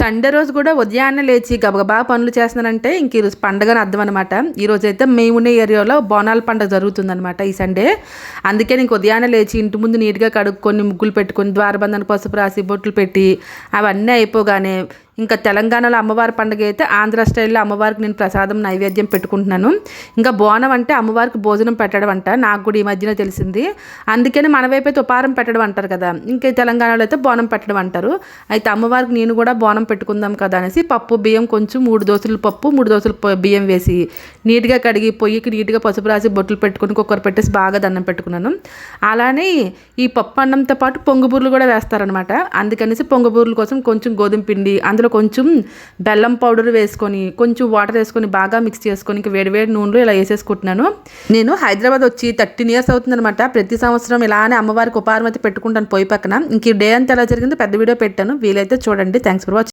Sunday రోజు కూడా ఉదయాన్నే లేచి గబగబా పనులు చేస్తున్నానంటే ఇంక ఈరోజు పండగని అర్థం అనమాట. ఈరోజు అయితే మేము ఉన్న ఏరియాలో బోనాల పండుగ జరుగుతుందనమాట ఈ సండే. అందుకే ఇంక ఉదయాన్నే లేచి ఇంటి ముందు నీట్గా కడుక్కొని ముగ్గులు పెట్టుకొని ద్వారబంధానికి పసుపు రాసి బొట్లు పెట్టి అవన్నీ అయిపోగానే ఇంకా తెలంగాణలో అమ్మవారి పండుగ అయితే ఆంధ్ర స్టైల్లో అమ్మవారికి నేను ప్రసాదం నైవేద్యం పెట్టుకుంటున్నాను. ఇంకా బోనం అంటే అమ్మవారికి భోజనం పెట్టడం అంట, నాకు కూడా ఈ మధ్యన తెలిసింది. అందుకని మన వైపు అయితే ఉపారం పెట్టడం అంటారు కదా, ఇంకా తెలంగాణలో అయితే బోనం పెట్టడం అంటారు. అయితే అమ్మవారికి నేను కూడా బోనం పెట్టుకుందాం కదా అనేసి పప్పు బియ్యం కొంచెం 3 దోసలు పప్పు 3 దోసలు బియ్యం వేసి నీట్గా కడిగి పొయ్యికి నీట్గా పసుపు రాసి బొట్లు పెట్టుకుని కుక్కర్ పెట్టేసి బాగా దండం పెట్టుకున్నాను. అలానే ఈ పప్పు అన్నంతో పాటు పొంగుబూర్లు కూడా వేస్తారనమాట. అందుకనేసి పొంగుబూర్ల కోసం కొంచెం గోధుమ పిండి, అందులో కొంచెం బెల్లం పౌడర్ వేసుకొని కొంచెం వాటర్ వేసుకొని బాగా మిక్స్ చేసుకొని ఇంకా వేడివేడి నూనెలో ఇలా వేసేసుకుంటున్నాను. నేను హైదరాబాద్ వచ్చి 13 years అవుతుందనమాట. ప్రతి సంవత్సరం ఇలానే అమ్మవారికి ఉపారం అయితే పెట్టుకుంటాను పొయ్యి పక్కన. ఇంక ఈ డే అంతా ఎలా జరిగిందో పెద్ద వీడియో పెట్టాను, వీలైతే చూడండి. Thanks for watching.